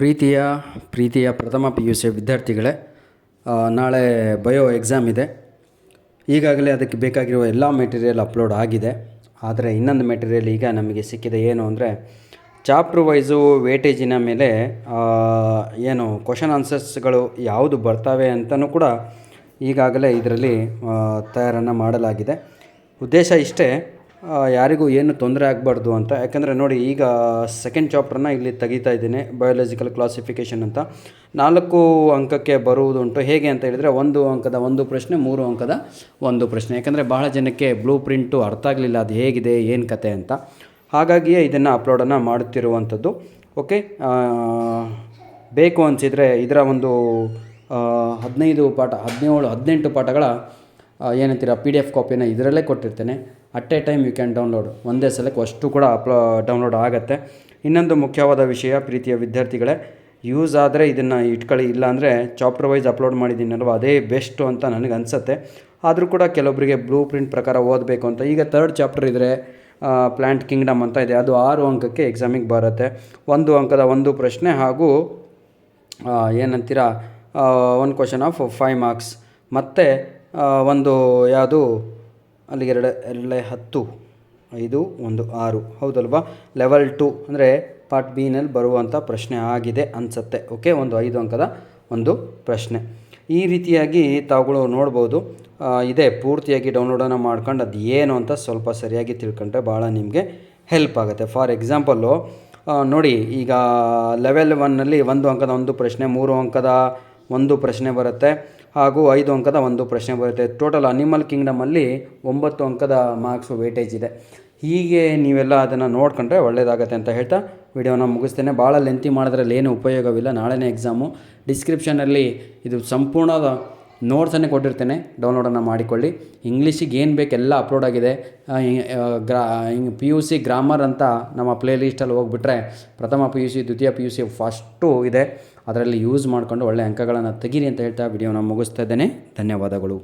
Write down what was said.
ಪ್ರೀತಿಯ ಪ್ರಥಮ P U C ವಿದ್ಯಾರ್ಥಿಗಳೇ, ನಾಳೆ ಬಯೋ ಎಕ್ಸಾಮ್ ಇದೆ. ಈಗಾಗಲೇ ಅದಕ್ಕೆ ಬೇಕಾಗಿರುವ ಎಲ್ಲ ಮೆಟೀರಿಯಲ್ ಅಪ್ಲೋಡ್ ಆಗಿದೆ. ಆದರೆ ಇನ್ನೊಂದು ಮೆಟೀರಿಯಲ್ ಈಗ ನಮಗೆ ಸಿಕ್ಕಿದೆ. ಏನು ಅಂದರೆ ಚಾಪ್ಟ್ರ್ ವೈಸು ವೇಟೇಜಿನ ಮೇಲೆ ಏನು ಕ್ವಶನ್ ಆನ್ಸರ್ಸ್ಗಳು ಯಾವುದು ಬರ್ತವೆ ಅಂತಲೂ ಕೂಡ ಈಗಾಗಲೇ ಇದರಲ್ಲಿ ತಯಾರನ್ನು ಮಾಡಲಾಗಿದೆ. ಉದ್ದೇಶ ಇಷ್ಟೇ, ಯಾರಿಗೂ ಏನು ತೊಂದರೆ ಆಗಬಾರ್ದು ಅಂತ. ಯಾಕಂದರೆ ನೋಡಿ, ಈಗ ಸೆಕೆಂಡ್ ಚಾಪ್ಟರ್ನ ಇಲ್ಲಿ ತೆಗಿತಾ ಇದ್ದೀನಿ, ಬಯೋಲಾಜಿಕಲ್ ಕ್ಲಾಸಿಫಿಕೇಷನ್ ಅಂತ. 4 ಅಂಕಕ್ಕೆ ಬರುವುದುಂಟು. ಹೇಗೆ ಅಂತ ಹೇಳಿದರೆ 1 ಅಂಕದ 1 ಪ್ರಶ್ನೆ, 3 ಅಂಕದ 1 ಪ್ರಶ್ನೆ. ಯಾಕಂದರೆ ಬಹಳ ಜನಕ್ಕೆ ಬ್ಲೂ ಪ್ರಿಂಟು ಅರ್ಥ ಆಗಲಿಲ್ಲ, ಅದು ಹೇಗಿದೆ ಏನು ಕತೆ ಅಂತ. ಹಾಗಾಗಿಯೇ ಇದನ್ನು ಅಪ್ಲೋಡನ್ನು ಮಾಡುತ್ತಿರುವಂಥದ್ದು. ಓಕೆ, ಬೇಕು ಅನಿಸಿದರೆ ಇದರ ಒಂದು 15 ಪಾಠ, 17, 18 ಪಾಠಗಳ ಏನಂತೀರ PDF ಕಾಪಿಯನ್ನು ಇದರಲ್ಲೇ ಕೊಟ್ಟಿರ್ತೇನೆ. At a time you can download, ಒಂದೇ ಸಲಕ್ಕೆ ಅಷ್ಟು ಕೂಡ ಡೌನ್ಲೋಡ್ ಆಗುತ್ತೆ. ಇನ್ನೊಂದು ಮುಖ್ಯವಾದ ವಿಷಯ, ಪ್ರೀತಿಯ ವಿದ್ಯಾರ್ಥಿಗಳೇ, ಯೂಸ್ ಆದರೆ ಇದನ್ನು ಇಟ್ಕೊಳ್ಳಿ. ಇಲ್ಲಾಂದರೆ ಚಾಪ್ಟರ್ ವೈಸ್ ಅಪ್ಲೋಡ್ ಮಾಡಿದ್ದೀನಲ್ವ, ಅದೇ ಬೆಸ್ಟು ಅಂತ ನನಗೆ ಅನಿಸುತ್ತೆ. ಆದರೂ ಕೂಡ ಕೆಲವೊಬ್ಬರಿಗೆ ಬ್ಲೂ ಪ್ರಿಂಟ್ ಪ್ರಕಾರ ಓದಬೇಕು ಅಂತ. ಈಗ 3rd ಚಾಪ್ಟರ್ ಇದ್ದರೆ ಪ್ಲ್ಯಾಂಟ್ ಕಿಂಗ್ಡಮ್ ಅಂತ ಇದೆ, ಅದು 6 ಅಂಕಕ್ಕೆ ಎಕ್ಸಾಮಿಗೆ ಬರುತ್ತೆ. 1 ಅಂಕದ 1 ಪ್ರಶ್ನೆ ಹಾಗೂ ಏನಂತೀರ 1 ಕ್ವಶನ್ ಆಫ್ 5 ಮಾರ್ಕ್ಸ್. ಮತ್ತು ಒಂದು ಯಾವುದು ಅಲ್ಲಿಗೆ 2 10 5 1 6 ಹೌದಲ್ವಾ, ಲೆವೆಲ್ 2 ಅಂದರೆ ಪಾರ್ಟ್ ಬಿ ನಲ್ಲಿ ಬರುವಂಥ ಪ್ರಶ್ನೆ ಆಗಿದೆ ಅನಿಸುತ್ತೆ. ಓಕೆ, ಒಂದು 5 ಅಂಕದ 1 ಪ್ರಶ್ನೆ. ಈ ರೀತಿಯಾಗಿ ತಾವುಗಳು ನೋಡ್ಬೋದು. ಇದೇ ಪೂರ್ತಿಯಾಗಿ ಡೌನ್ಲೋಡನ್ನು ಮಾಡ್ಕೊಂಡು ಅದು ಏನು ಅಂತ ಸ್ವಲ್ಪ ಸರಿಯಾಗಿ ತಿಳ್ಕೊಂಡ್ರೆ ಭಾಳ ನಿಮಗೆ ಹೆಲ್ಪ್ ಆಗುತ್ತೆ. ಫಾರ್ ಎಕ್ಸಾಂಪಲ್ಲು ನೋಡಿ, ಈಗ ಲೆವೆಲ್ 1ನಲ್ಲಿ 1 ಅಂಕದ 1 ಪ್ರಶ್ನೆ, 3 ಅಂಕದ 1 ಪ್ರಶ್ನೆ ಬರುತ್ತೆ ಹಾಗೂ 5 ಅಂಕದ 1 ಪ್ರಶ್ನೆ ಬರುತ್ತೆ. ಟೋಟಲ್ ಅನಿಮಲ್ ಕಿಂಗ್ಡಮಲ್ಲಿ 9 ಅಂಕದ ಮಾರ್ಕ್ಸು ವೇಟೇಜ್ ಇದೆ. ಹೀಗೆ ನೀವೆಲ್ಲ ಅದನ್ನು ನೋಡ್ಕೊಂಡ್ರೆ ಒಳ್ಳೆಯದಾಗತ್ತೆ ಅಂತ ಹೇಳ್ತಾ ವಿಡಿಯೋನ ಮುಗಿಸ್ತೇನೆ. ಭಾಳ ಲೆಂತಿ ಮಾಡೋದ್ರಲ್ಲಿ ಏನು ಉಪಯೋಗವಿಲ್ಲ. ನಾಳೆನೇ ಎಕ್ಸಾಮು. ಡಿಸ್ಕ್ರಿಪ್ಷನಲ್ಲಿ ಇದು ಸಂಪೂರ್ಣದ ನೋಟ್ಸನ್ನೇ ಕೊಟ್ಟಿರ್ತೇನೆ, ಡೌನ್ಲೋಡನ್ನು ಮಾಡಿಕೊಳ್ಳಿ. ಇಂಗ್ಲೀಷಿಗೆ ಏನು ಬೇಕು ಎಲ್ಲ ಅಪ್ಲೋಡ್ ಆಗಿದೆ. PUC ಗ್ರಾಮರ್ ಅಂತ ನಮ್ಮ ಪ್ಲೇ ಲಿಸ್ಟಲ್ಲಿ ಹೋಗಿಬಿಟ್ರೆ ಪ್ರಥಮ PUC, ದ್ವಿತೀಯ PUC ಫಸ್ಟು ಇದೆ. ಅದರಲ್ಲಿ ಯೂಸ್ ಮಾಡಿಕೊಂಡು ಒಳ್ಳೆಯ ಅಂಕಗಳನ್ನು ತೆಗೀರಿ ಅಂತ ಹೇಳ್ತಾ ವಿಡಿಯೋನ ಮುಗಿಸ್ತಾ ಇದ್ದೇನೆ. ಧನ್ಯವಾದಗಳು.